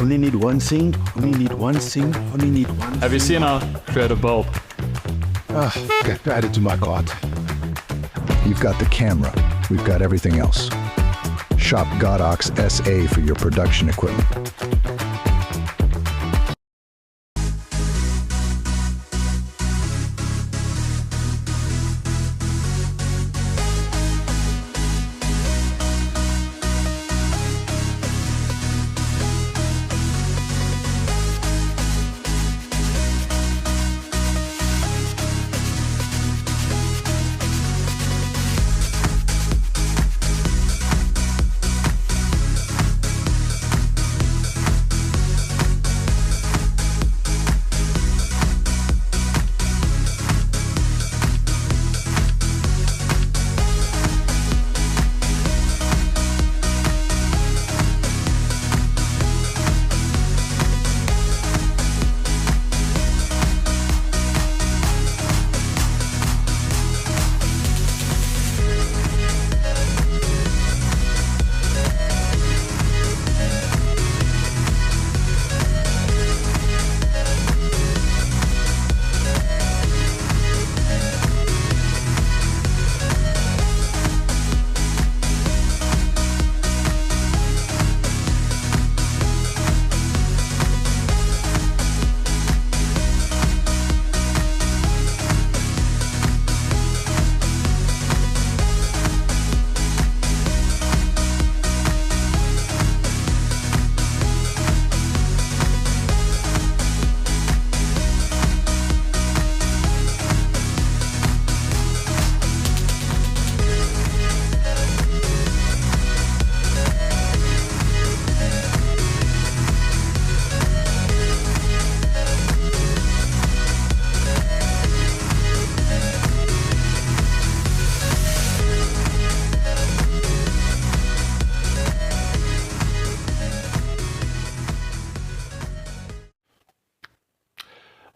Only need one thing, only need one thing, only need one Have you seen our creative bulb? Okay, add it to my cart. You've got the camera. We've got everything else. Shop Godox SA for your production equipment.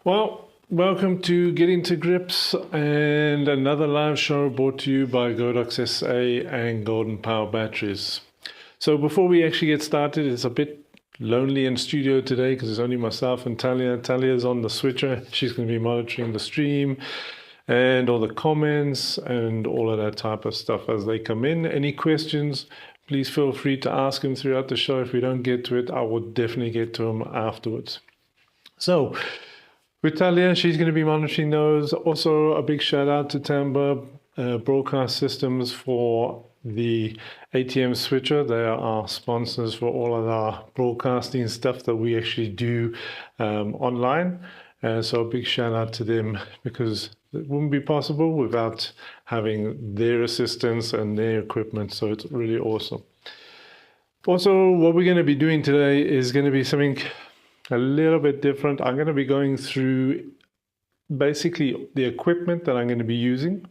Well, welcome to Getting to Grips and another live show brought to you by Godox SA and Golden Power Batteries. So before we actually get started, it's a bit lonely in studio today because it's only myself and Talia. Talia's on the switcher. She's going to be monitoring the stream and all the comments and all of that type of stuff as they come in. Any questions, please feel free to ask them throughout the show. If we don't get to it, I will definitely get to them afterwards. So with Talia, she's going to be monitoring those. Also, a big shout out to Tamba Broadcast Systems for the ATM switcher. They are our sponsors for all of our broadcasting stuff that we actually do online. So a big shout out to them because it wouldn't be possible without having their assistance and their equipment. So it's really awesome. Also, what we're going to be doing today is going to be something a little bit different. I'm going to be going through basically the equipment that I'm going to be using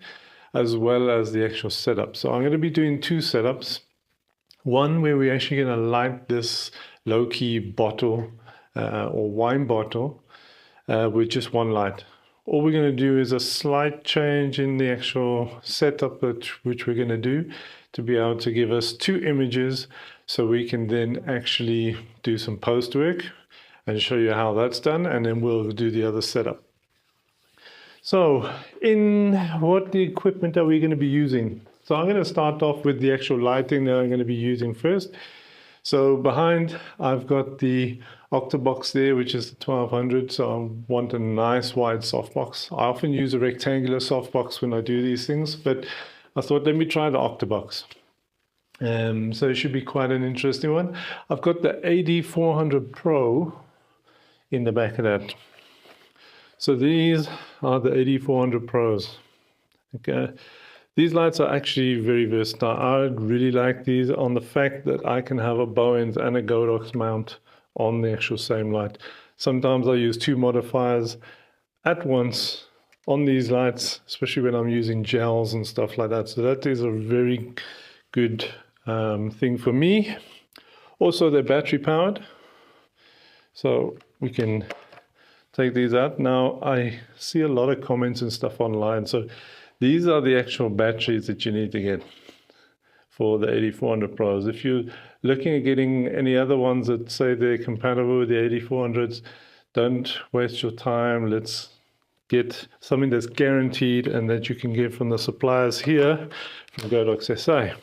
as well as the actual setup. So I'm going to be doing two setups. One where we're actually going to light this LowKey bottle or wine bottle with just one light. All we're going to do is a slight change in the actual setup which we're going to do to be able to give us two images so we can then actually do some post work and show you how that's done, and then we'll do the other setup. So in what the equipment are we going to be using? So I'm going to start off with the actual lighting that I'm going to be using first. So behind I've got the Octabox there, which is the 1200. So I want a nice wide softbox. I often use a rectangular softbox when I do these things, but I thought let me try the Octabox. So it should be quite an interesting one. I've got the AD400 Pro in the back of that. So these are the AD400 Pros. Okay, these lights are actually very versatile. I really like these on the fact that I can have a Bowens and a Godox mount on the actual same light. Sometimes I use two modifiers at once on these lights, especially when I'm using gels and stuff like that. So that is a very good thing for me. Also, they're battery powered, so we can take these out. Now I see a lot of comments and stuff online. So these are the actual batteries that you need to get for the 8400 Pros. If you're looking at getting any other ones that say they're compatible with the 8400s, don't waste your time. Let's get something that's guaranteed and that you can get from the suppliers here from Godox SA.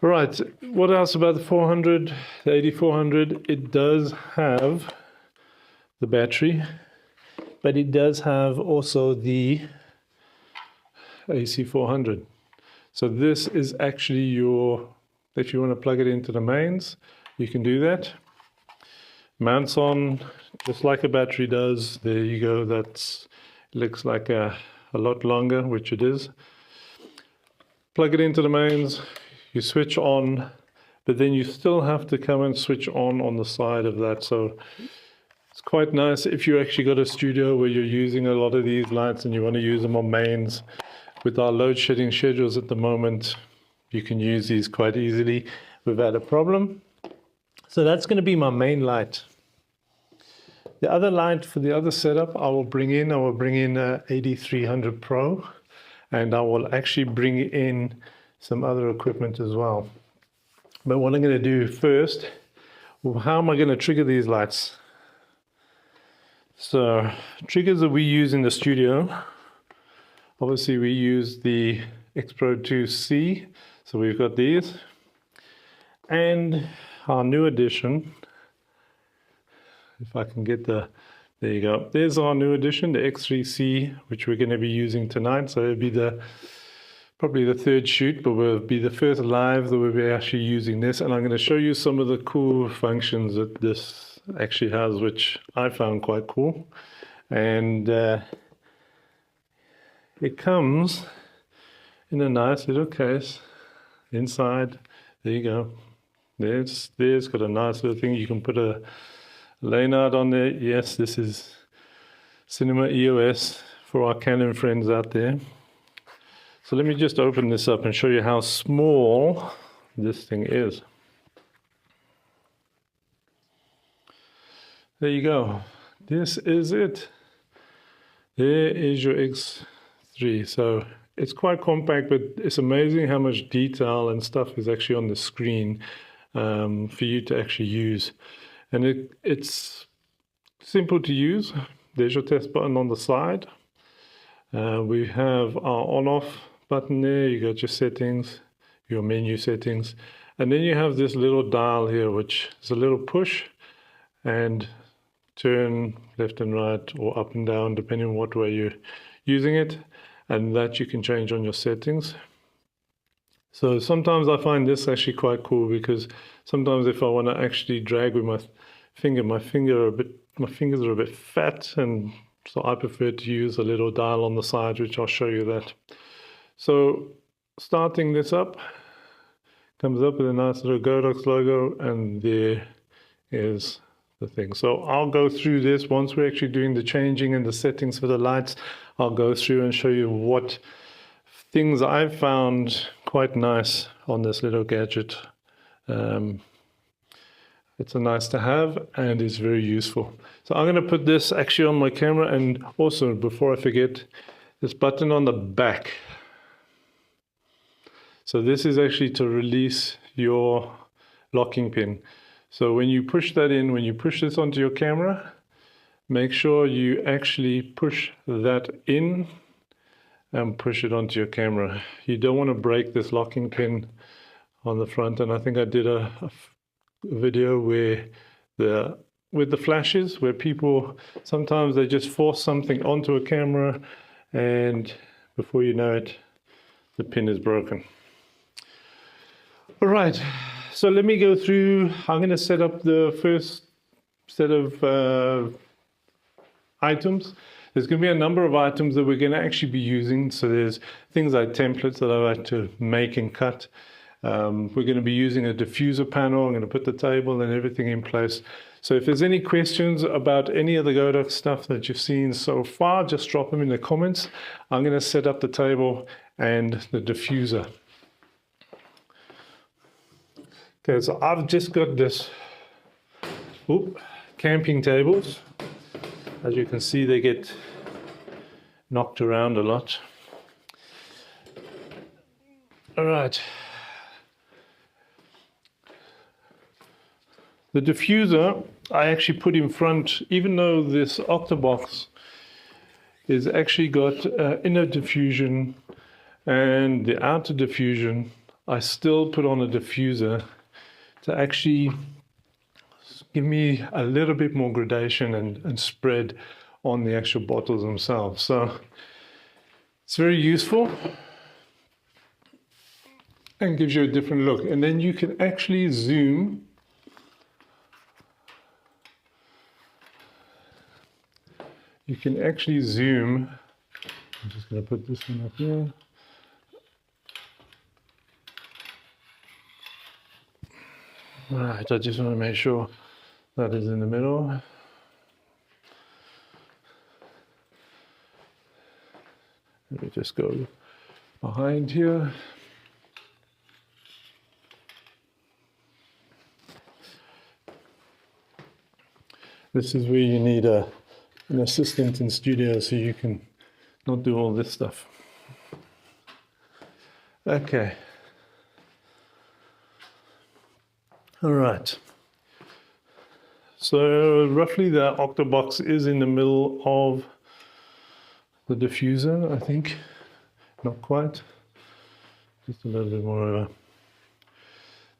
All right, what else about the 400, the 8400? It does have the battery, but it does have also the AC400. So this is actually your, if you want to plug it into the mains, you can do that. Mounts on just like a battery does. There you go. That looks like a lot longer, which it is. Plug it into the mains. You switch on, but then you still have to come and switch on the side of that. So it's quite nice if you actually got a studio where you're using a lot of these lights and you want to use them on mains. With our load shedding schedules at the moment, you can use these quite easily without a problem. So that's going to be my main light. The other light for the other setup I will bring in a 8300 Pro, and I will actually bring in some other equipment as well. But what I'm going to do first, how am I going to trigger these lights? So triggers that we use in the studio, obviously we use the X Pro 2C, so we've got these, and our new addition, if I can get there you go, there's our new addition, the X3C, which we're going to be using tonight. So it'll be probably the third shoot, but will be the first live that we'll be actually using this. And I'm going to show you some of the cool functions that this actually has, which I found quite cool. And it comes in a nice little case inside. There you go. There's got a nice little thing. You can put a lane out on there. Yes, this is Cinema EOS for our Canon friends out there. So let me just open this up and show you how small this thing is. There you go. This is it. There is your X3. So it's quite compact, but it's amazing how much detail and stuff is actually on the screen for you to actually use. And it's simple to use. There's your test button on the side. We have our on-off button there. You got your settings, your menu settings, and then you have this little dial here, which is a little push and turn left and right or up and down depending on what way you're using it, and that you can change on your settings. So sometimes I find this actually quite cool, because sometimes if I want to actually drag with my fingers are a bit fat, and so I prefer to use a little dial on the side, which I'll show you that. So starting this up, comes up with a nice little Godox logo, and there is the thing. So I'll go through this once we're actually doing the changing and the settings for the lights. I'll go through and show you what things I've found quite nice on this little gadget. It's a nice to have, and it's very useful. So I'm going to put this actually on my camera, and also before I forget, this button on the back. So this is actually to release your locking pin. So when you push that in, when you push this onto your camera, make sure you actually push that in and push it onto your camera. You don't want to break this locking pin on the front. And I think I did a video where with the flashes, where people sometimes they just force something onto a camera, and before you know it, the pin is broken. All right, so let me go through. I'm going to set up the first set of items. There's going to be a number of items that we're going to actually be using. So there's things like templates that I like to make and cut. We're going to be using a diffuser panel. I'm going to put the table and everything in place. So if there's any questions about any of the Godox stuff that you've seen so far, just drop them in the comments. I'm going to set up the table and the diffuser. Okay, so I've just got this camping tables. As you can see, they get knocked around a lot. All right. The diffuser I actually put in front, even though this octabox is actually got inner diffusion and the outer diffusion, I still put on a diffuser to actually give me a little bit more gradation and spread on the actual bottles themselves. So it's very useful and gives you a different look. And then you can actually zoom. You can actually zoom. I'm just going to put this one up here. Right, I just want to make sure that is in the middle. Let me just go behind here. This is where you need an assistant in studio so you can not do all this stuff. Okay. All right. So roughly the octabox is in the middle of the diffuser, I think. Not quite. Just a little bit more over.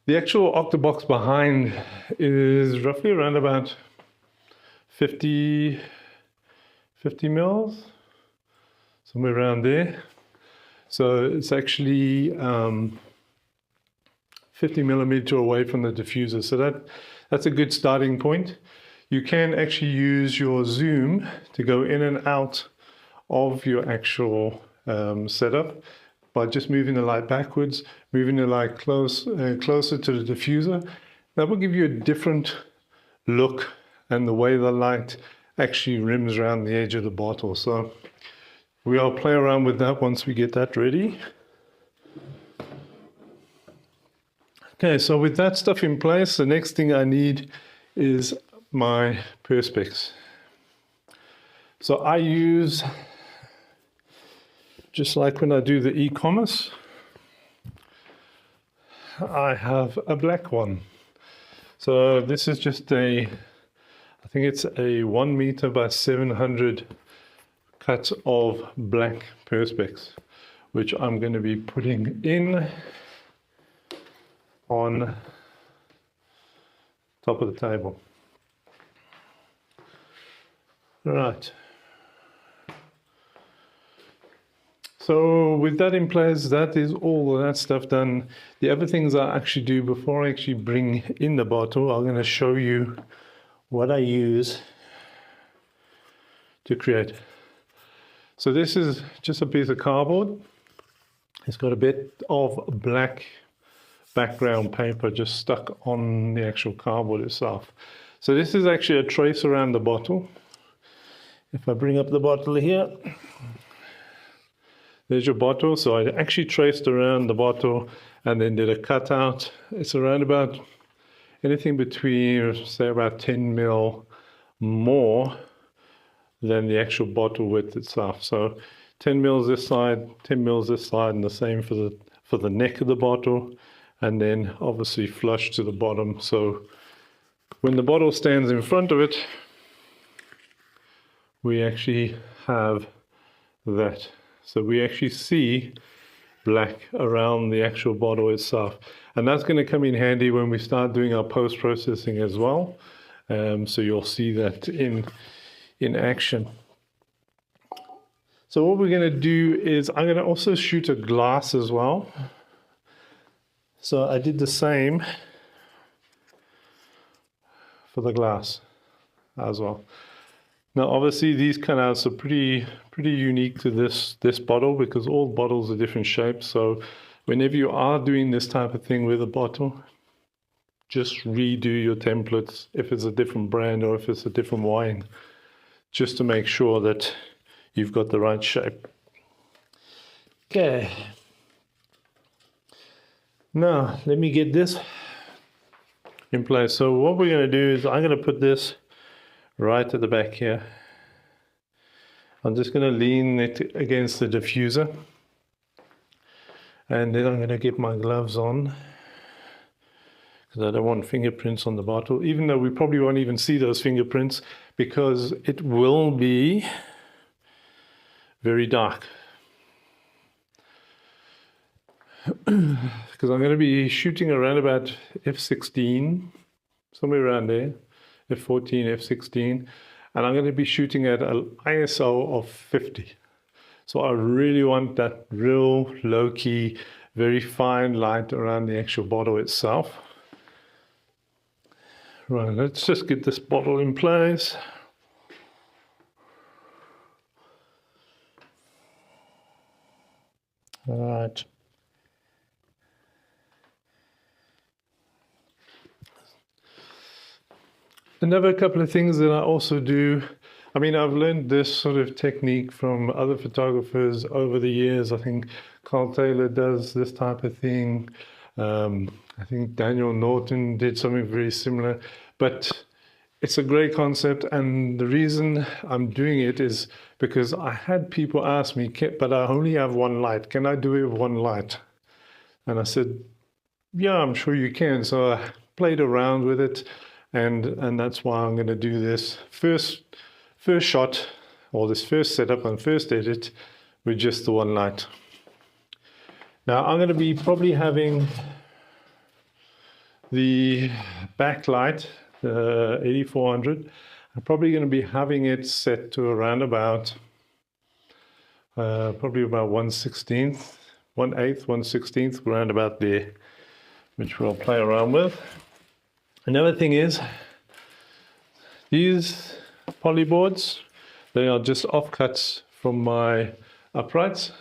The actual octabox behind is roughly around about 50 mils, somewhere around there. So it's actually 50 millimeter away from the diffuser. So that's a good starting point. You can actually use your zoom to go in and out of your actual setup by just moving the light backwards, moving the light closer to the diffuser. That will give you a different look and the way the light actually rims around the edge of the bottle. So we'll play around with that once we get that ready. Okay, so with that stuff in place, the next thing I need is my perspex. So I use, just like when I do the e-commerce, I have a black one. So this is just I think it's a 1 meter by 700 cut of black perspex, which I'm going to be putting in on top of the table. Right. So with that in place, that is all of that stuff done. The other things I actually do before I actually bring in the bottle, I'm going to show you what I use to create. So this is just a piece of cardboard. It's got a bit of black background paper just stuck on the actual cardboard itself. So this is actually a trace around the bottle. If I bring up the bottle here, there's your bottle. So I actually traced around the bottle and then did a cutout. It's around about anything between, say, about 10 mil more than the actual bottle width itself. So 10 mils this side, 10 mils this side, and the same for the neck of the bottle. And then obviously flush to the bottom. So when the bottle stands in front of it, we actually have that. So we actually see black around the actual bottle itself. And that's going to come in handy when we start doing our post-processing as well. So you'll see that in action. So what we're going to do is I'm going to also shoot a glass as well. So I did the same for the glass as well. Now obviously these cutouts are pretty unique to this bottle because all bottles are different shapes. So whenever you are doing this type of thing with a bottle, just redo your templates if it's a different brand or if it's a different wine, just to make sure that you've got the right shape. Okay. Now, let me get this in place. So what we're going to do is I'm going to put this right at the back here. I'm just going to lean it against the diffuser. And then I'm going to get my gloves on because I don't want fingerprints on the bottle, even though we probably won't even see those fingerprints because it will be very dark. Because I'm going to be shooting around about f16, somewhere around there, f14, f16, and I'm going to be shooting at an ISO of 50. So I really want that real low-key, very fine light around the actual bottle itself. Right, let's just get this bottle in place. All right. Another couple of things that I also do, I mean, I've learned this sort of technique from other photographers over the years. I think Karl does this type of thing. I think Daniel Norton did something very similar, but it's a great concept. And the reason I'm doing it is because I had people ask me, but I only have one light. Can I do it with one light? And I said, yeah, I'm sure you can. So I played around with it. And that's why I'm going to do this first shot, or this first setup and first edit with just the one light. Now I'm going to be probably having the backlight, the 8400. I'm probably going to be having it set to around about probably about 1/16, 1/8, 1/16, around about there, which we'll play around with. Another thing is, these polyboards, they are just offcuts from my uprights,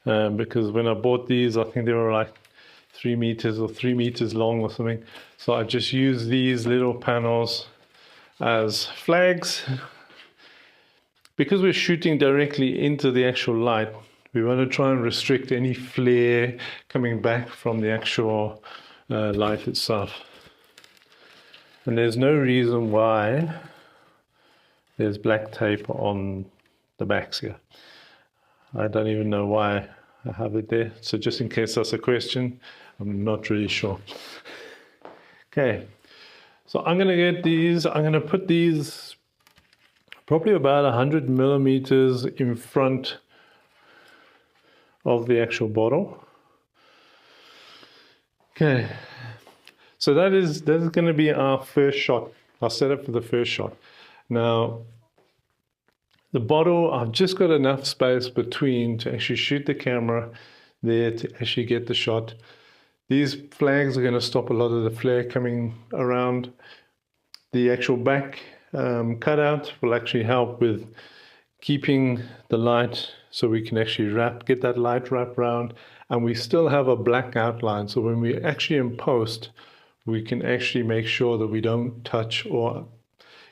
because when I bought these, I think they were like 3 meters or 3 meters long or something. So I just use these little panels as flags. Because we're shooting directly into the actual light, we want to try and restrict any flare coming back from the actual light itself. And there's no reason why there's black tape on the backs here. I don't even know why I have it there. So just in case that's a question, I'm not really sure. Okay, so I'm gonna get these, I'm gonna put these probably about 100 millimeters in front of the actual bottle. Okay. So that is going to be our first shot, our setup for the first shot. Now, the bottle, I've just got enough space between to actually shoot the camera there to actually get the shot. These flags are going to stop a lot of the flare coming around. The actual back cutout will actually help with keeping the light so we can actually get that light wrapped around, and we still have a black outline. So when we actually in post, we can actually make sure that we don't touch or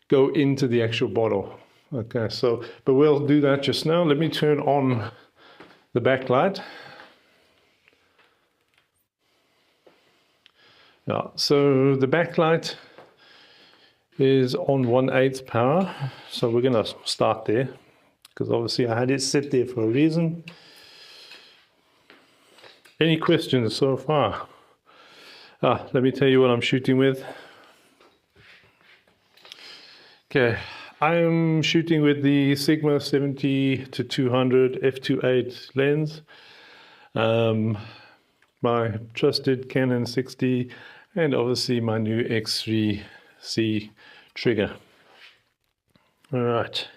go into the actual bottle. Okay, so, but we'll do that just now. Let me turn on the backlight. Yeah, so the backlight is on 1/8 power. So we're gonna start there, because obviously I had it set there for a reason. Any questions so far? Let me tell you what I'm shooting with. Okay, I'm shooting with the Sigma 70-200 f2.8 lens, my trusted Canon 60, and obviously my new X3C trigger. All right.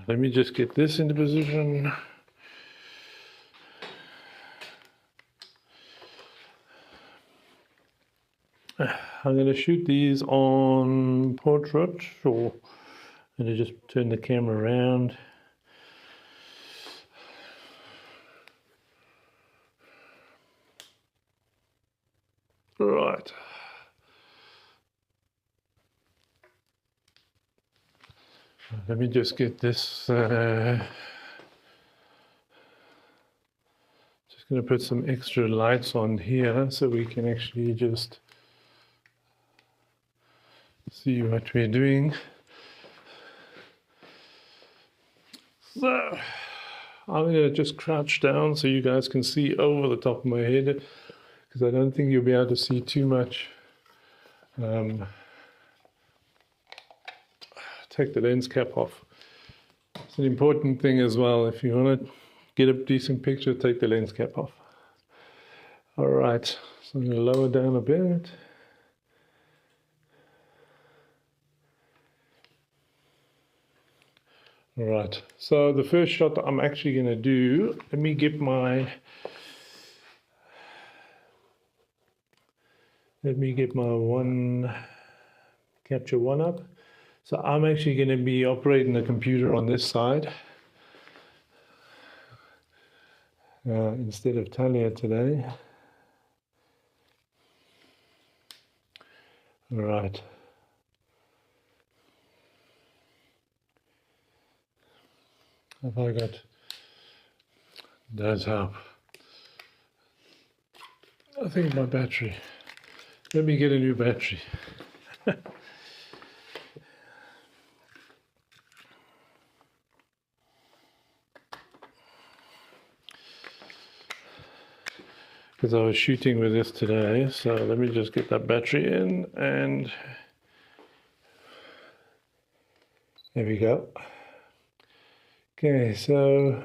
Let me just get this into position. I'm going to shoot these on portrait, or I'm going to just turn the camera around. Right. Let me just get this. Just going to put some extra lights on here so we can actually just see what we're doing. So I'm going to just crouch down so you guys can see over the top of my head, because I don't think you'll be able to see too much. Take the lens cap off. It's an important thing as well. If you want to get a decent picture, take the lens cap off. All right, so I'm going to lower down a bit. All right, so the first shot I'm actually going to do, let me get my capture one up. So I'm actually going to be operating the computer on this side instead of Talia today. All right. Have I got? Does help. I think my battery. Let me get a new battery. Because I was shooting with this today, so let me just get that battery in, and there we go. Okay, so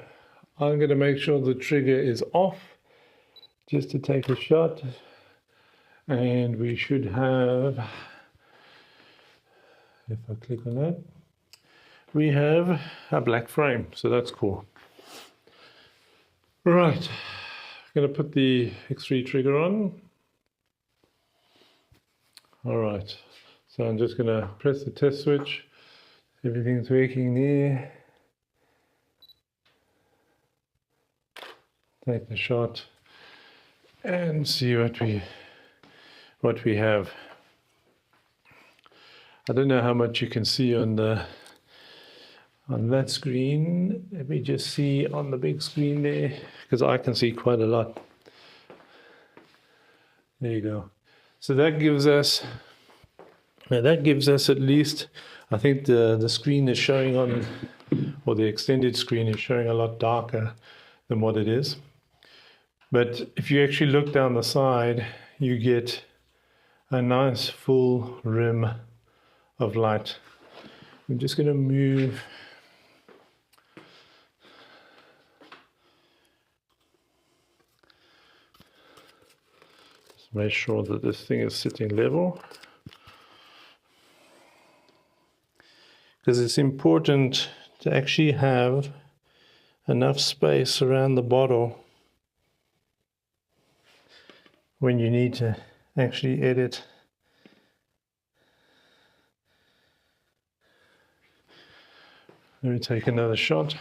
I'm going to make sure the trigger is off just to take a shot, and we should have, if I click on that, we have a black frame, so that's cool. Right. I'm going to put the X3 trigger on. All right, so I'm just going to press the test switch. Everything's working there. Take the shot and see what we have. I don't know how much you can see on that screen. Let me just see on the big screen there, because I can see quite a lot. There you go. So that gives us at least, I think the screen is showing on, or the extended screen is showing a lot darker than what it is. But if you actually look down the side, you get a nice full rim of light. I'm just going to move. Make sure that this thing is sitting level, because it's important to actually have enough space around the bottle when you need to actually edit. Let me take another shot.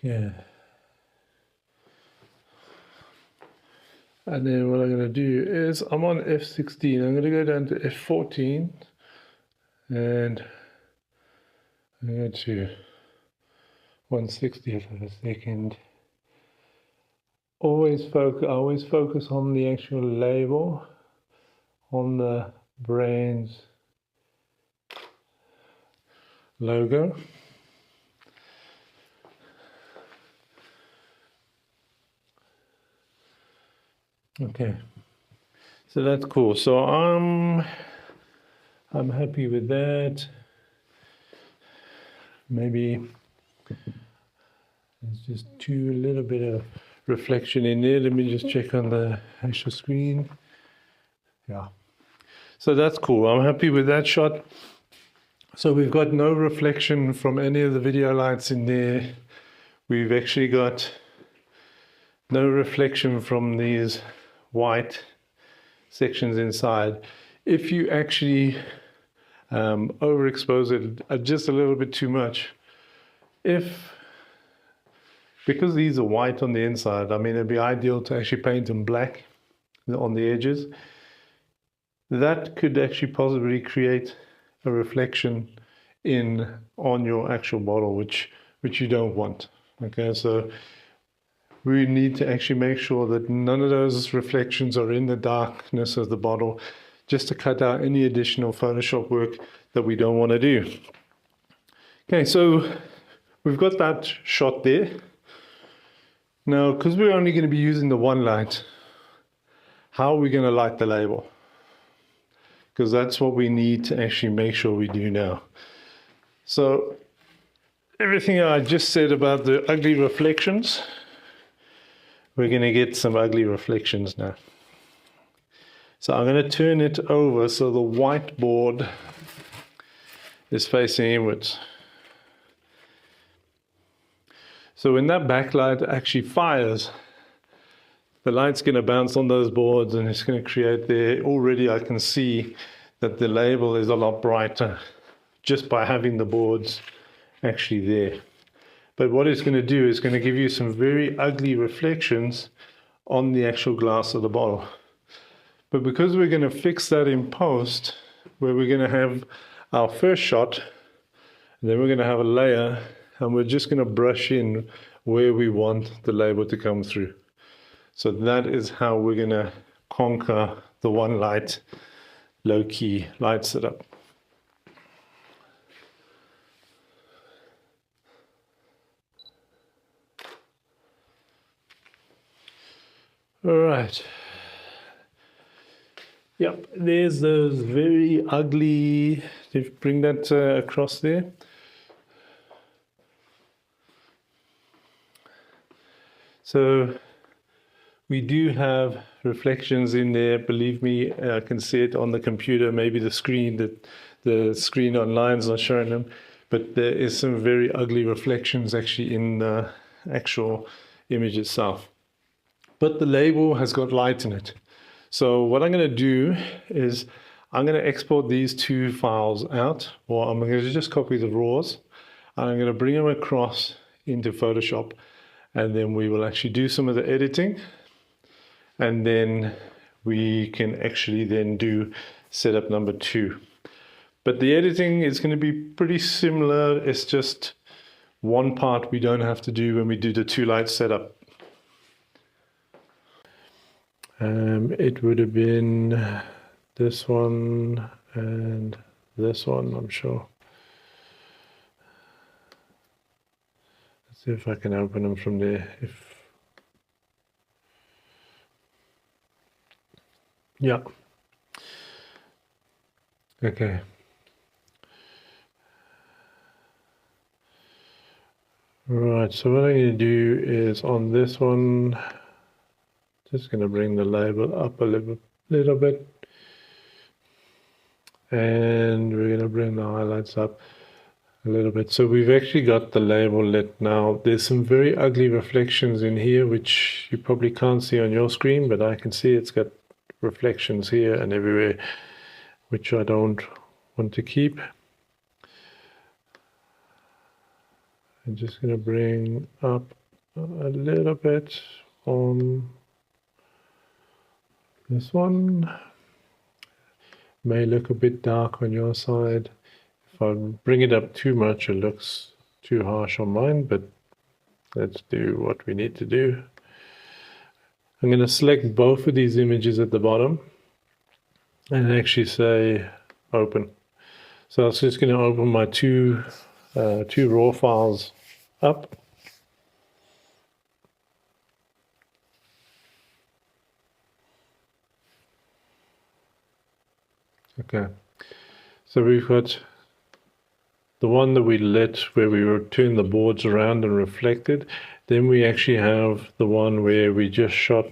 Yeah. And then what I'm going to do is, I'm on F16. I'm going to go down to F14 and I'm going to 1/60th of a second. I always focus on the actual label on the brand's logo. Okay, so that's cool. So I'm happy with that. Maybe there's just a little bit of reflection in there. Let me just check on the actual screen. Yeah, so that's cool. I'm happy with that shot. So we've got no reflection from any of the video lights in there. We've actually got no reflection from these white sections inside. If you actually overexpose it just a little bit too much, because these are white on the inside, I mean, it'd be ideal to actually paint them black on the edges. That could actually possibly create a reflection on your actual bottle, which you don't want. Okay, so we need to actually make sure that none of those reflections are in the darkness of the bottle, just to cut out any additional Photoshop work that we don't want to do. Okay, so we've got that shot there. Now, because we're only going to be using the one light, how are we going to light the label? Because that's what we need to actually make sure we do now. So everything I just said about the ugly reflections, we're going to get some ugly reflections now. So I'm going to turn it over so the whiteboard is facing inwards. So when that backlight actually fires, the light's going to bounce on those boards and it's going to create there. Already I can see that the label is a lot brighter just by having the boards actually there. But what it's going to do is going to give you some very ugly reflections on the actual glass of the bottle. But because we're going to fix that in post, where we're going to have our first shot, and then we're going to have a layer, and we're just going to brush in where we want the label to come through. So that is how we're going to conquer the one light, low key light setup. All right. Yep, there's those very ugly, bring that across there. So we do have reflections in there, believe me. I can see it on the computer, maybe the screen online is not showing them, but there is some very ugly reflections actually in the actual image itself. But the label has got light in it. So what I'm going to do is I'm going to export these two files out, or I'm going to just copy the raws, and I'm going to bring them across into Photoshop, and then we will actually do some of the editing, and then we can actually then do setup number 2. But the editing is going to be pretty similar. It's just one part we don't have to do when we do the 2 light setup. It would have been this one and this one, I'm sure. Let's see if I can open them from there. Yeah. Okay. Right, so what I'm going to do is on this one, just going to bring the label up a little bit, and we're going to bring the highlights up a little bit. So we've actually got the label lit now. There's some very ugly reflections in here, which you probably can't see on your screen, but I can see it's got reflections here and everywhere, which I don't want to keep. I'm just going to bring up a little bit on this one. May look a bit dark on your side. If I bring it up too much, it looks too harsh on mine, but let's do what we need to do. I'm going to select both of these images at the bottom and actually say open. So I was just going to open my two raw files up. Okay, so we've got the one that we lit where we turn the boards around and reflected. Then we actually have the one where we just shot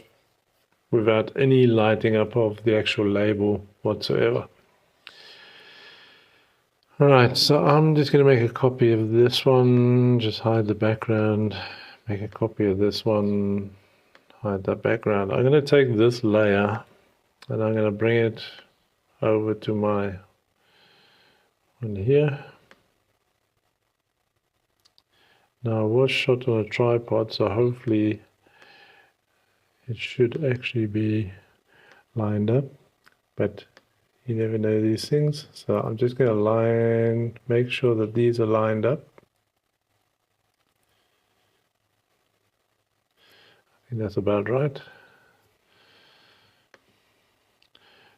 without any lighting up of the actual label whatsoever. All right, so I'm just going to make a copy of this one, just hide the background, make a copy of this one, hide that background. I'm going to take this layer and I'm going to bring it over to my one here. Now I was shot on a tripod, so hopefully it should actually be lined up, but you never know these things. So I'm just going to make sure that these are lined up. think that's about right.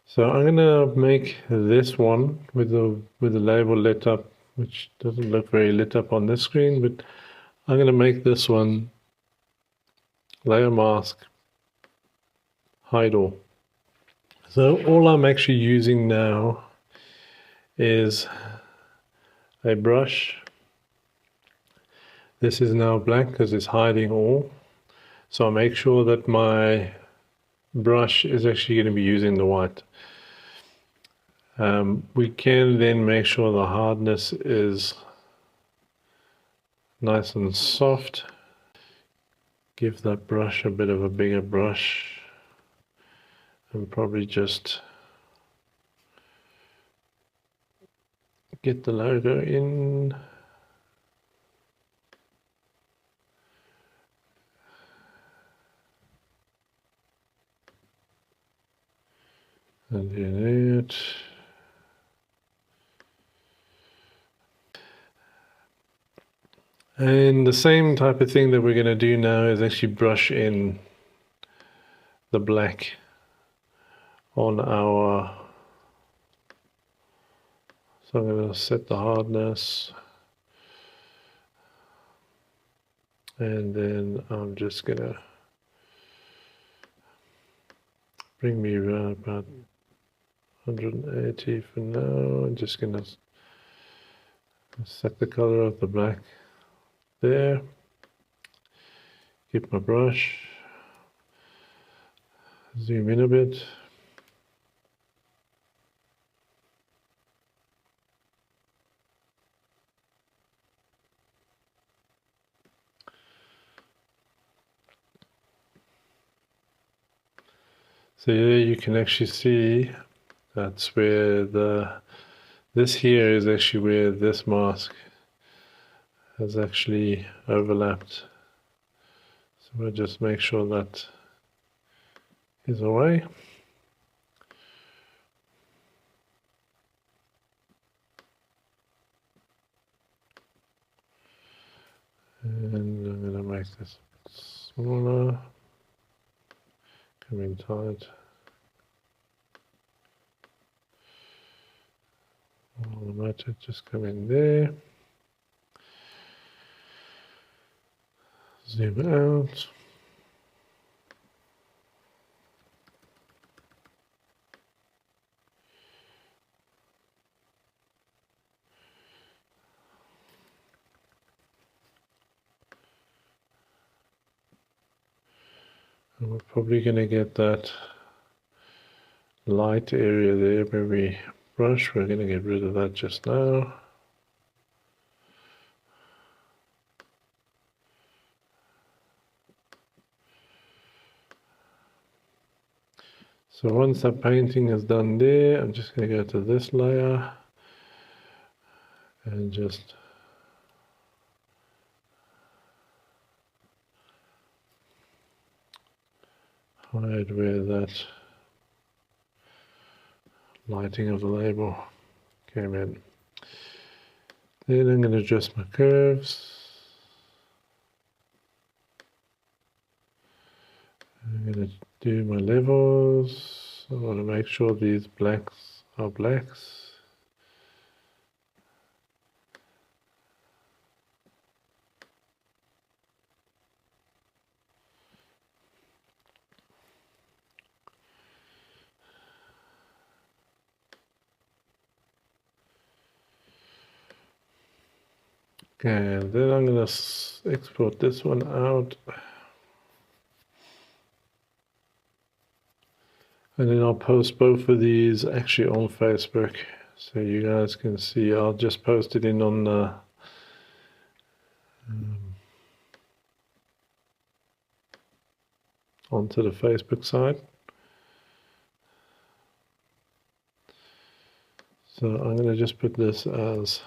So I'm gonna make this one with the label lit up, which doesn't look very lit up on this screen, but I'm gonna make this one layer mask hide all. So all I'm actually using now is a brush. This is now black because it's hiding all. So I make sure that my brush is actually going to be using the white. We can then make sure the hardness is nice and soft. Give that brush a bit of a bigger brush and probably just get the logo in. And in it. And the same type of thing that we're going to do now is actually brush in the black on our, so I'm going to set the hardness, and then I'm just going to bring me around about 180 for now. I'm just going to set the color of the black there. Keep my brush, zoom in a bit. So here you can actually see that's where this here is actually where this mask has actually overlapped. So we'll just make sure that is away. And I'm going to make this smaller, come in tight. All the matter just come in there. Zoom out. And we're probably going to get that light area there where we brush. We're going to get rid of that just now. So once that painting is done there, I'm just going to go to this layer and just hide where that lighting of the label came in. Then I'm going to adjust my curves. I'm going to do my levels. I want to make sure these blacks are blacks. Okay, and then I'm going to export this one out. And then I'll post both of these actually on Facebook, so you guys can see. I'll just post it in on the onto the Facebook side. So I'm going to just put this as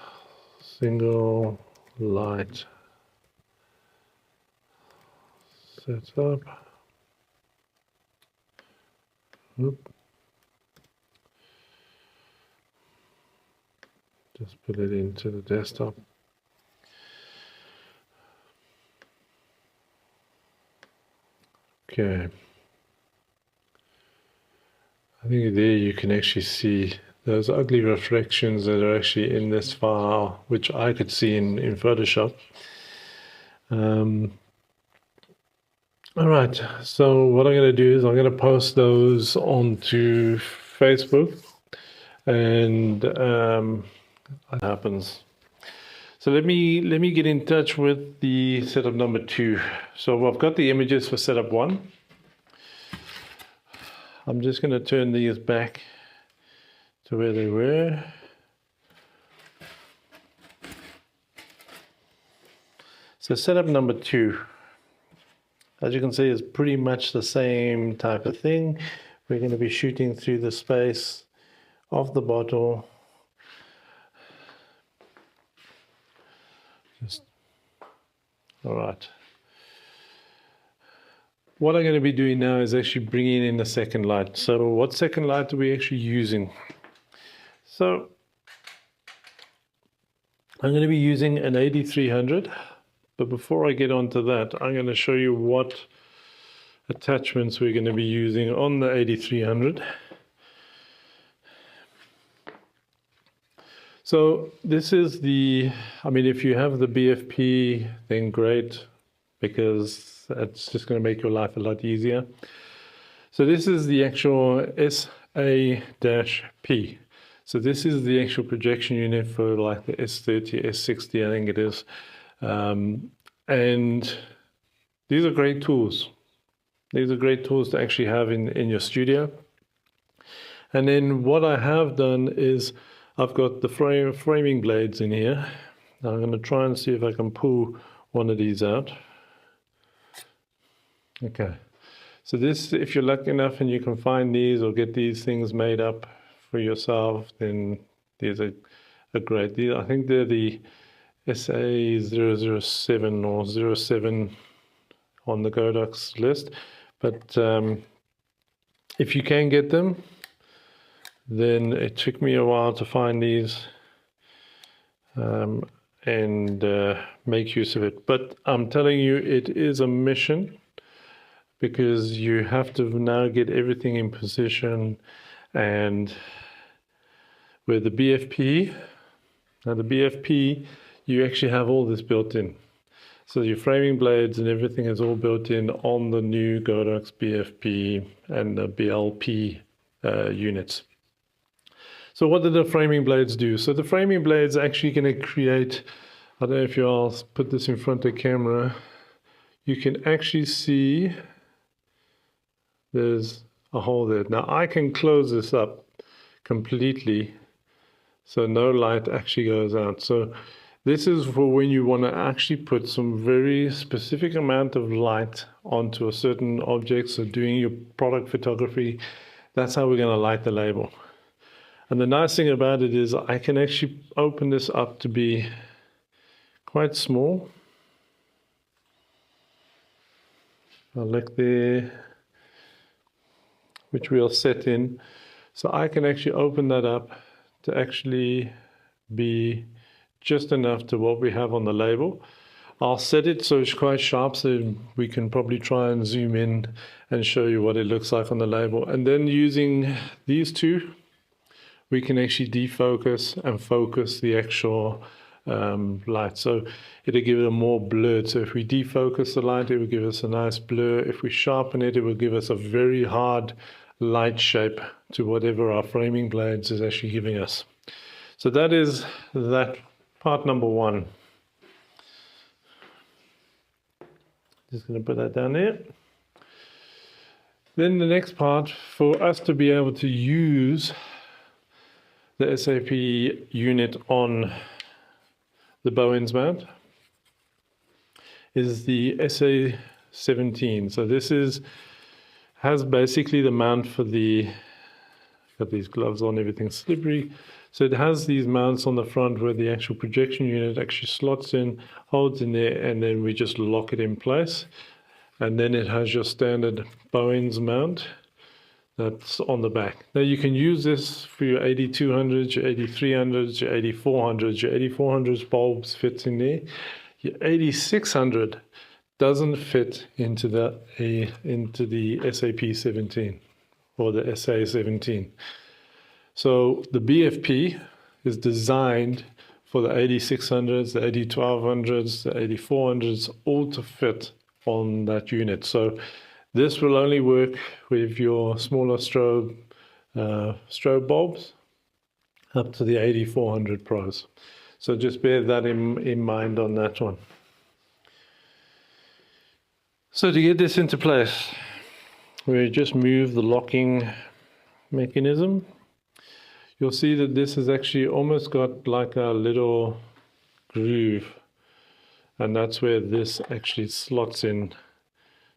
single light setup. Oop. Just put it into the desktop. Okay. I think there you can actually see those ugly reflections that are actually in this file, which I could see in Photoshop. All right, so what I'm going to do is I'm going to post those onto Facebook, and what happens. So let me get in touch with the setup number 2. So I've got the images for setup 1. I'm just going to turn these back to where they were. So setup number 2, as you can see, is pretty much the same type of thing. We're going to be shooting through the space of the bottle. All right. What I'm going to be doing now is actually bringing in the second light. So what second light are we actually using? So I'm going to be using an 8300. But before I get onto that, I'm going to show you what attachments we're going to be using on the 8300. So this is the, I mean, if you have the BFP, then great, because that's just going to make your life a lot easier. So this is the actual SA-P. So this is the actual projection unit for like the S30, S60, I think it is. And these are great tools. These are great tools to actually have in your studio. And then what I have done is I've got the framing blades in here. Now I'm going to try and see if I can pull one of these out. Okay. So this, if you're lucky enough and you can find these or get these things made up for yourself, then these are great. I think they're the SA007 or 07 on the Godox list, but if you can get them, then it took me a while to find these and make use of it. But I'm telling you, it is a mission, because you have to now get everything in position. And with the BFP, now the BFP, you actually have all this built in. So your framing blades and everything is all built in on the new Godox BFP and the BLP units. So what do the framing blades do? So the framing blades are actually going to create, I don't know if you'll put this in front of the camera, you can actually see there's a hole there. Now I can close this up completely so no light actually goes out. So this is for when you want to actually put some very specific amount of light onto a certain object. So doing your product photography, that's how we're going to light the label. And the nice thing about it is I can actually open this up to be quite small. I'll look there, which we'll set in. So I can actually open that up to actually be just enough to what we have on the label. I'll set it so it's quite sharp, so we can probably try and zoom in and show you what it looks like on the label. And then using these two, we can actually defocus and focus the actual light. So it'll give it a more blurred. So if we defocus the light, it will give us a nice blur. If we sharpen it, it will give us a very hard light shape to whatever our framing blades is actually giving us. So that is that part number 1. Just going to put that down there. Then the next part, for us to be able to use the SAP unit on the Bowens mount, is the SA17. So this has basically the mount for the, got these gloves on, everything's slippery. So it has these mounts on the front where the actual projection unit actually slots in, holds in there, and then we just lock it in place. And then it has your standard Bowens mount that's on the back. Now you can use this for your 8200s, your 8300s, your 8400s. Your 8400s bulbs fits in there. Your 8600 doesn't fit into the SAP 17 or the SA17. So the BFP is designed for the 8600s, the 8200s, the 8400s, all to fit on that unit. So this will only work with your smaller strobe bulbs up to the 8400 Pros. So just bear that in mind on that one. So to get this into place, we just move the locking mechanism. You'll see that this has actually almost got like a little groove, and that's where this actually slots in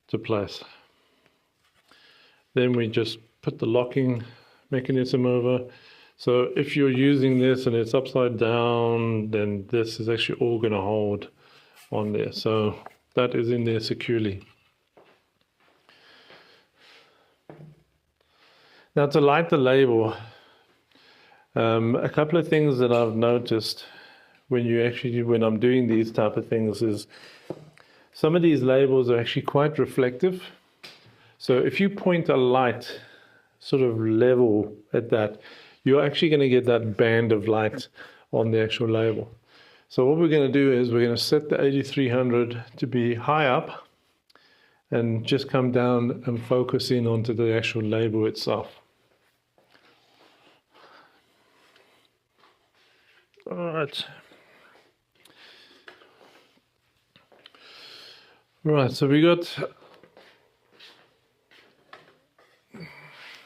to place. Then we just put the locking mechanism over. So if you're using this and it's upside down, then this is actually all going to hold on there. So that is in there securely. Now to light the label, a couple of things that I've noticed when I'm doing these type of things is some of these labels are actually quite reflective. So if you point a light sort of level at that, you're actually going to get that band of light on the actual label. So what we're going to do is we're going to set the 8300 to be high up and just come down and focus in onto the actual label itself. All right. Right, so we got,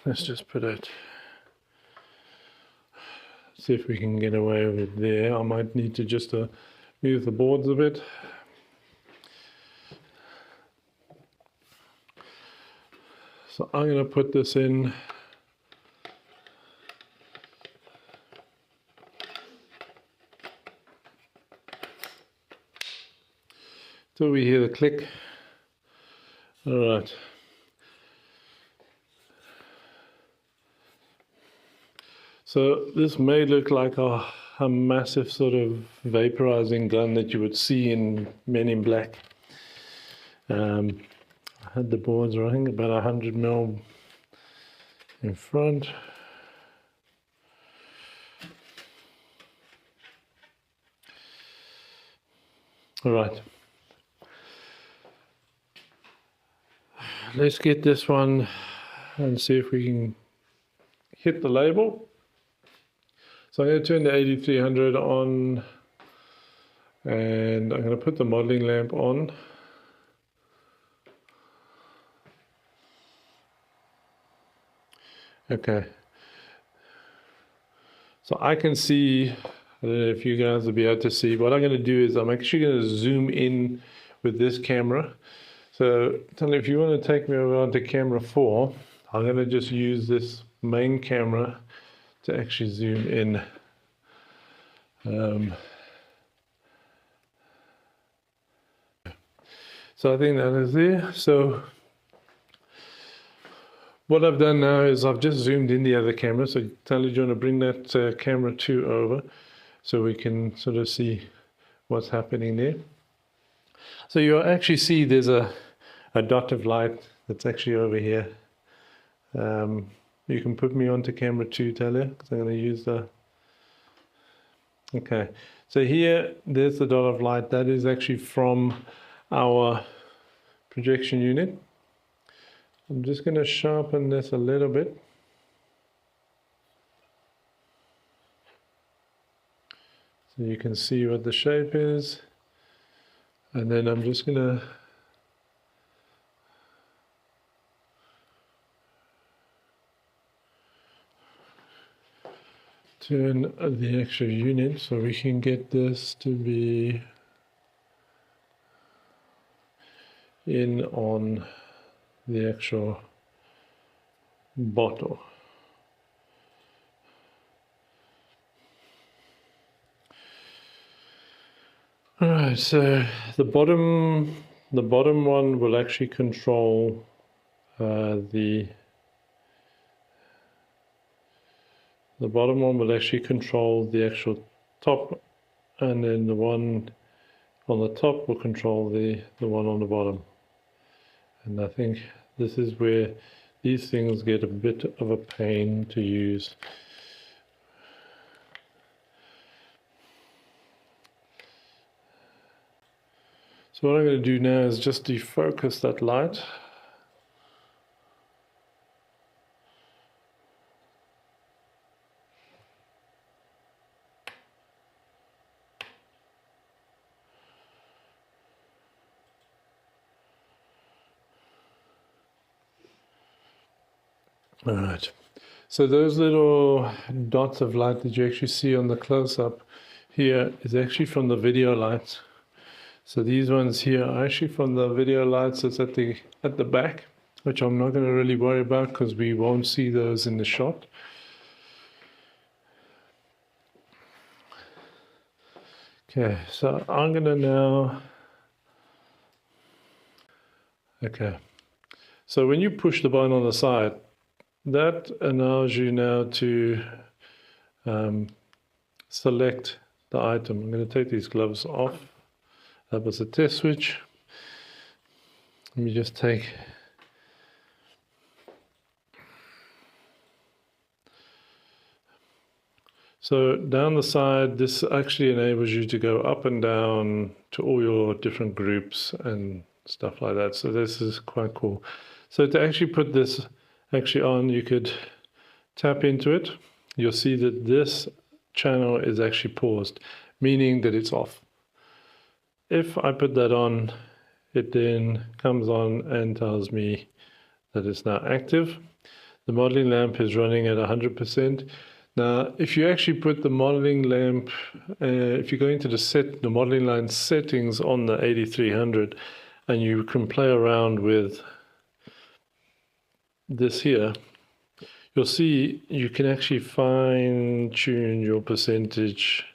let's just put it, see if we can get away with it there. I might need to just move the boards a bit. So I'm going to put this in. Till we hear the click. All right. So this may look like a massive sort of vaporizing gun that you would see in Men in Black. I had the boards, I think, about 100 mil in front. All right. Let's get this one and see if we can hit the label. So I'm going to turn the 8300 on and I'm going to put the modeling lamp on. Okay. So I can see, I don't know if you guys will be able to see, what I'm going to do is I'm actually going to zoom in with this camera. So tell me if you want to take me over onto camera 4, I'm going to just use this main camera to actually zoom in. So I think that is there. So what I've done now is I've just zoomed in the other camera. So Tally, do you want to bring that camera 2 over so we can sort of see what's happening there? So you'll actually see there's a dot of light that's actually over here. You can put me onto camera 2, Talia, because I'm going to use the... Okay, so here, there's the dot of light. That is actually from our projection unit. I'm just going to sharpen this a little bit. So you can see what the shape is. And then I'm just going to turn the actual unit so we can get this to be in on the actual bottle. All right, so the bottom one will actually control the bottom one will actually control the actual top, and then the one on the top will control the one on the bottom. And I think this is where these things get a bit of a pain to use. So what I'm going to do now is just defocus that light. All right, so those little dots of light that you actually see on the close-up here is actually from the video lights. So these ones here are actually from the video lights that's at the back, which I'm not going to really worry about because we won't see those in the shot. Okay, so I'm going to now... Okay, so when you push the button on the side, that allows you now to select the item. I'm going to take these gloves off. That was a test switch. Let me just take... So down the side, this actually enables you to go up and down to all your different groups and stuff like that. So this is quite cool. So to actually put this actually on, you could tap into it. You'll see that this channel is actually paused, meaning that it's off. If I put that on, it then comes on and tells me that it's now active. The modeling lamp is running at 100%. Now, if you actually put the modeling lamp, if you go into the modeling line settings on the 8300, and you can play around with this here, you'll see you can actually fine tune your percentage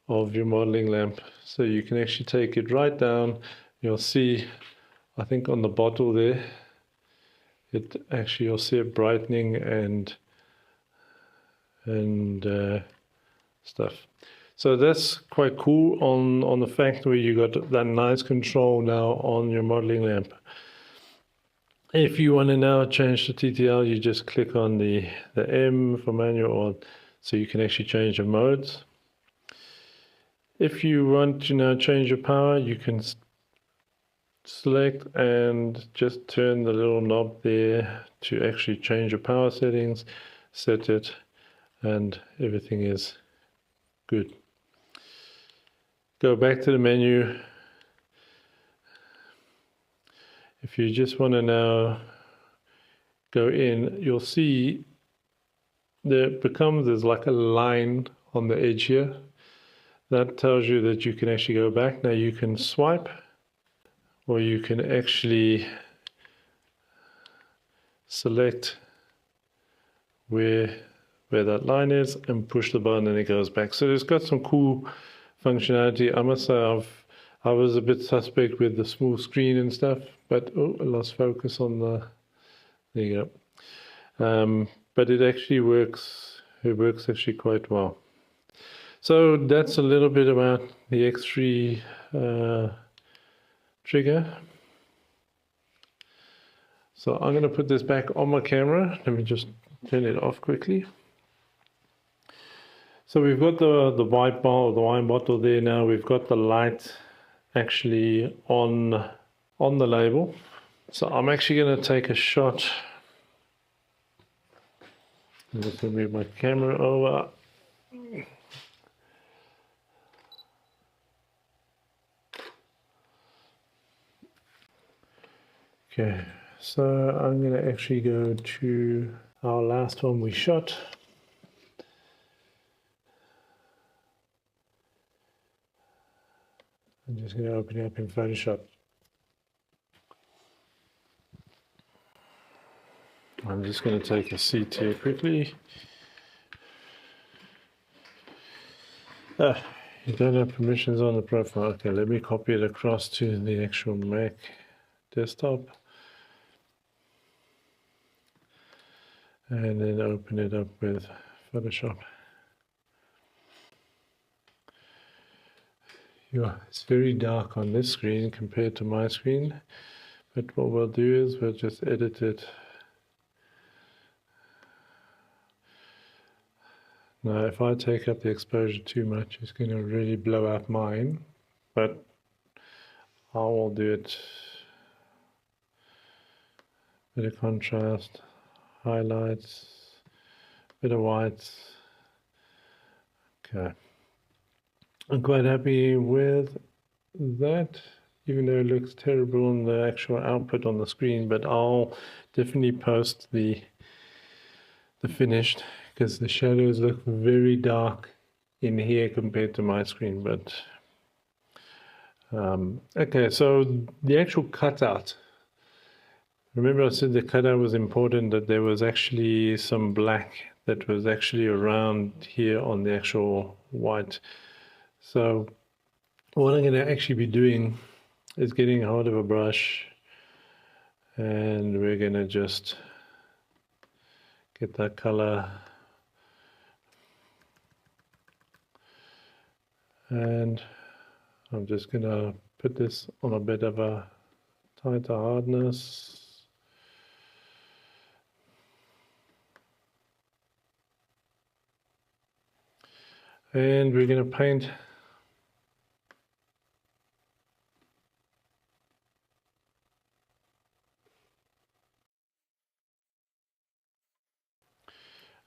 of your modeling lamp. So you can actually take it right down. You'll see, I think on the bottle there, you'll see it brightening and stuff. So that's quite cool on the fact where you got that nice control now on your modeling lamp. If you want to now change the TTL, you just click on the M for manual, or so you can actually change your modes. If you want to now change your power, you can select and just turn the little knob there to actually change your power settings, set it, and everything is good. Go back to the menu. If you just want to now go in, you'll see there's like a line on the edge here. That tells you that you can actually go back. Now you can swipe, or you can actually select where that line is and push the button and it goes back. So it's got some cool functionality. I must say I was a bit suspect with the small screen and stuff, but I lost focus on there you go. But it actually works. It works actually quite well. So that's a little bit about the X3 trigger. So I'm going to put this back on my camera. Let me just turn it off quickly. So we've got the white bar, the wine bottle there now. We've got the light actually on the label. So I'm actually going to take a shot. I'm just going to move my camera over. Okay, so I'm going to actually go to our last one we shot. I'm just going to open it up in Photoshop. I'm just going to take a seat here quickly. You don't have permissions on the profile. Okay, let me copy it across to the actual Mac desktop. And then open it up with Photoshop. Yeah, it's very dark on this screen compared to my screen. But what we'll do is we'll just edit it. Now, if I take up the exposure too much, it's going to really blow out mine. But I will do it. Bit of contrast, highlights, bit of whites. Okay. I'm quite happy with that, even though it looks terrible on the actual output on the screen, but I'll definitely post the finished, because the shadows look very dark in here compared to my screen. But okay, so the actual cutout, remember I said the cutout was important, that there was actually some black that was actually around here on the actual white. So what I'm going to actually be doing is getting hold of a brush, and we're going to just get that color, and I'm just going to put this on a bit of a tighter hardness. And we're going to paint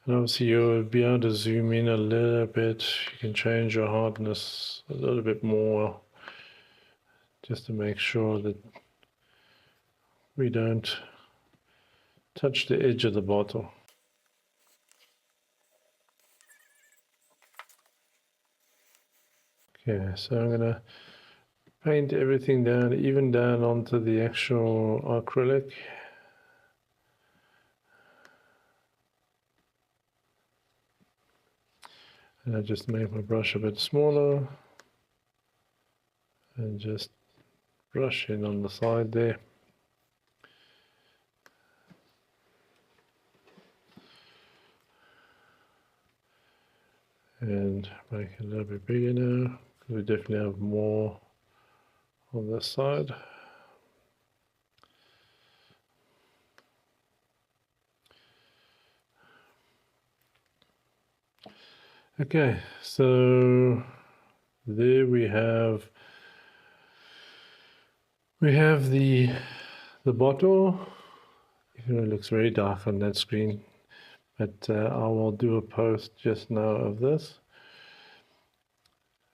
and obviously you'll be able to zoom in a little bit. You can change your hardness a little bit more just to make sure that we don't touch the edge of the bottle. Okay, so I'm going to paint everything down, even down onto the actual acrylic. And I just make my brush a bit smaller and just brush in on the side there. And make it a little bit bigger now, because we definitely have more on this side. Okay, so there we have the bottle. Even though it looks very dark on that screen, but I will do a post just now of this,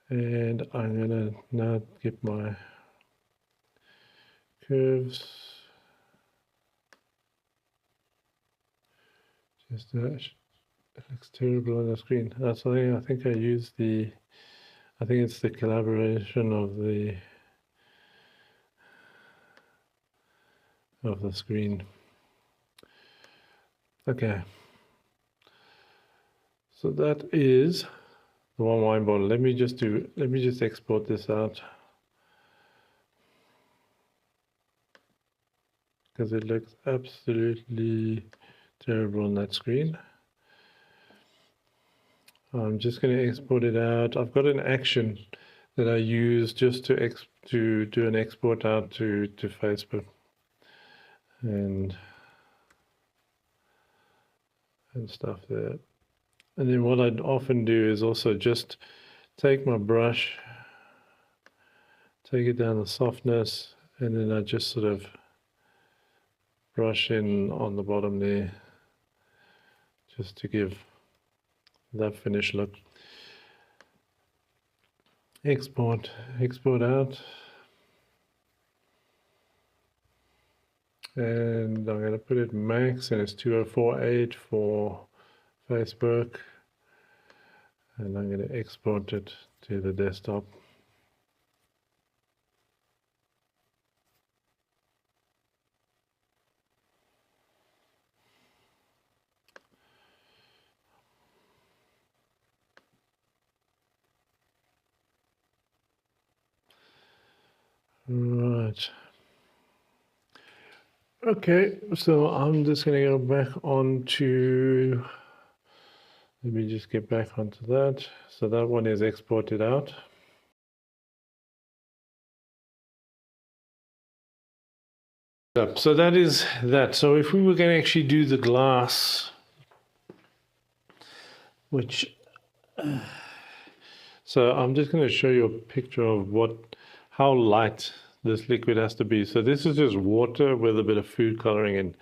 and I'm gonna now get my curves. Just it looks terrible on the screen. That's why I think I used the. I think it's the collaboration of the screen. Okay. So that is the one wine bottle. Let me just export this out, because it looks absolutely terrible on that screen. I'm just going to export it out. I've got an action that I use just to do an export out to Facebook, and stuff there. And then what I'd often do is also just take my brush, take it down the softness, and then I just sort of brush in on the bottom there, just to give that finished look. Export out, and I'm going to put it max, and it's 2048 for Facebook, and I'm going to export it to the desktop. Right. Okay, so I'm just going to go back onto, let me just get back onto that. So that one is exported out. So that is that. So if we were going to actually do the glass, which, so I'm just going to show you a picture of how light this liquid has to be. So this is just water with a bit of food coloring in.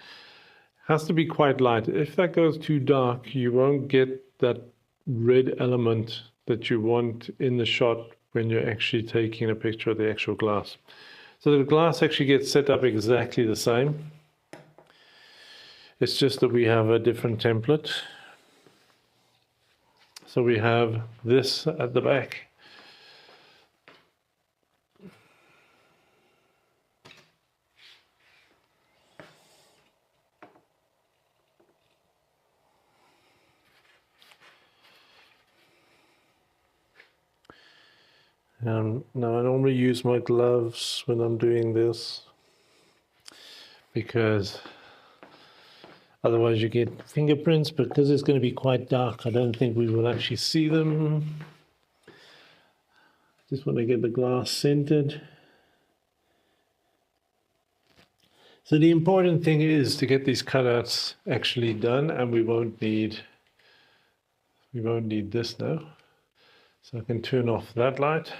Has to be quite light. If that goes too dark, you won't get that red element that you want in the shot when you're actually taking a picture of the actual glass. So the glass actually gets set up exactly the same. It's just that we have a different template. So we have this at the back. Now I normally use my gloves when I'm doing this because otherwise you get fingerprints, but because it's going to be quite dark, I don't think we will actually see them. Just want to get the glass centered. So the important thing is to get these cutouts actually done, and we won't need this now. So I can turn off that light.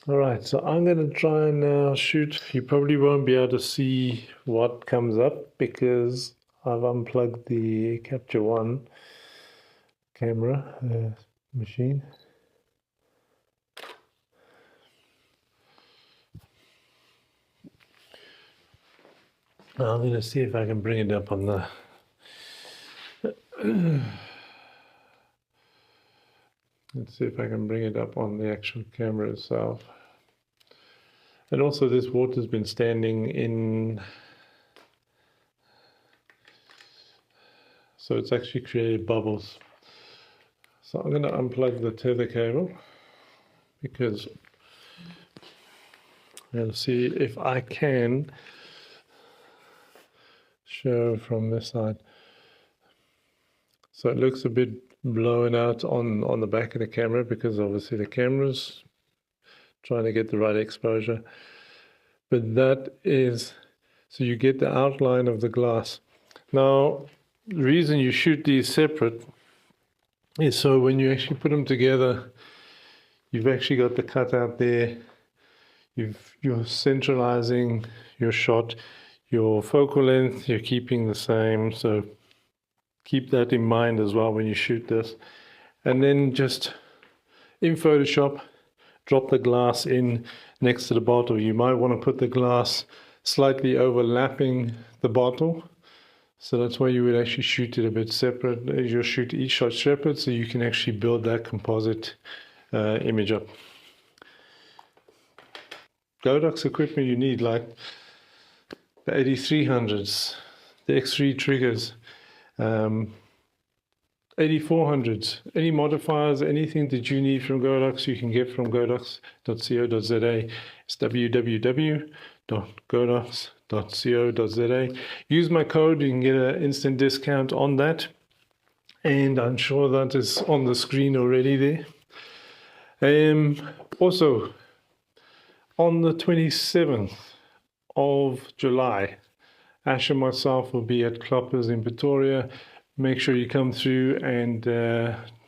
All right, so I'm going to try and now shoot. You probably won't be able to see what comes up because I've unplugged the Capture One camera machine. I'm going to see if I can bring it up on the let's see if I can bring it up on the actual camera itself. And also this water's been standing in, so it's actually created bubbles. So I'm going to unplug the tether cable because I'll see if I can show from this side. So it looks a bit blown out on the back of the camera because obviously the camera's trying to get the right exposure. But that is, so you get the outline of the glass. Now, the reason you shoot these separate is so when you actually put them together, you've actually got the cutout there. You're centralizing your shot, your focal length, you're keeping the same. So keep that in mind as well when you shoot this. And then just in Photoshop, drop the glass in next to the bottle. You might want to put the glass slightly overlapping the bottle. So that's why you would actually shoot it a bit separate. You'll shoot each shot separate so you can actually build that composite image up. Godox equipment you need, like the 8300s, the X3 triggers, 8400s, any modifiers, anything that you need from Godox, you can get from godox.co.za. It's www.godox.co.za. Use my code, you can get an instant discount on that. And I'm sure that is on the screen already there. Also, on the 27th of July, Ash and myself will be at Kloppers in Pretoria. Make sure you come through, and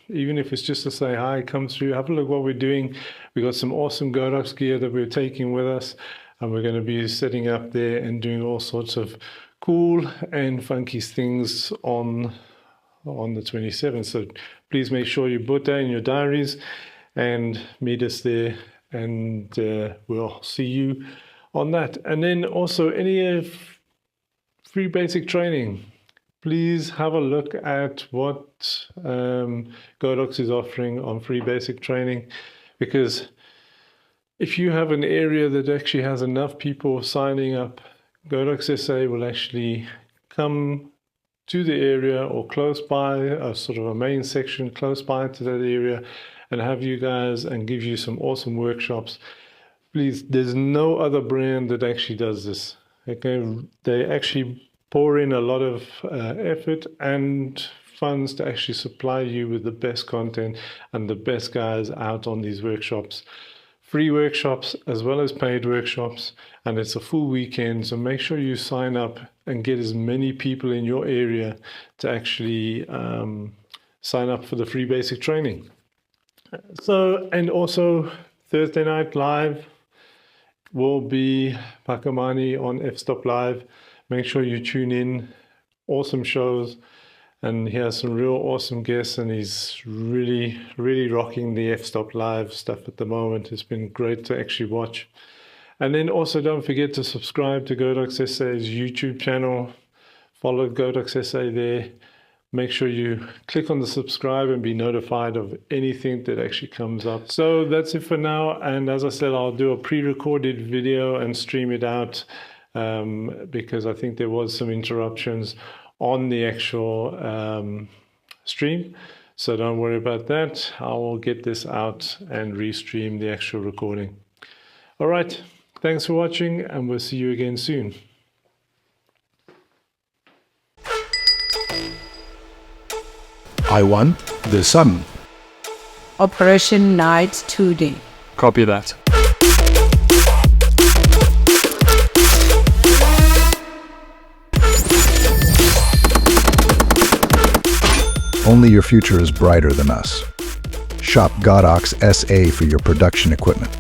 even if it's just to say hi, come through, have a look what we're doing. We've got some awesome Godox gear that we're taking with us, and we're going to be setting up there and doing all sorts of cool and funky things on the 27th. So please make sure you put that in your diaries and meet us there, and we'll see you on that. And then also any free basic training. Please have a look at what Godox is offering on free basic training, because if you have an area that actually has enough people signing up, Godox SA will actually come to the area or close by, a sort of a main section close by to that area, and have you guys and give you some awesome workshops. Please, there's no other brand that actually does this. Okay, they actually pour in a lot of effort and funds to actually supply you with the best content and the best guys out on these workshops free workshops as well as paid workshops, and it's a full weekend, so make sure you sign up and get as many people in your area to actually sign up for the free basic training. So, and also Thursday night live will be Pakamani on F-Stop Live. Make sure you tune in. Awesome shows, and he has some real awesome guests, and he's really rocking the F-Stop Live stuff at the moment. It's been great to actually watch. And then also don't forget to subscribe to Godox SA's YouTube channel. Follow Godox SA there. Make sure you click on the subscribe and be notified of anything that actually comes up. So that's it for now, and as I said, I'll do a pre-recorded video and stream it out because I think there was some interruptions on the actual stream. So don't worry about that. I will get this out and restream the actual recording. All right, thanks for watching, and we'll see you again soon. I want the sun. Operation Night 2D. Copy that. Only your future is brighter than us. Shop Godox SA for your production equipment.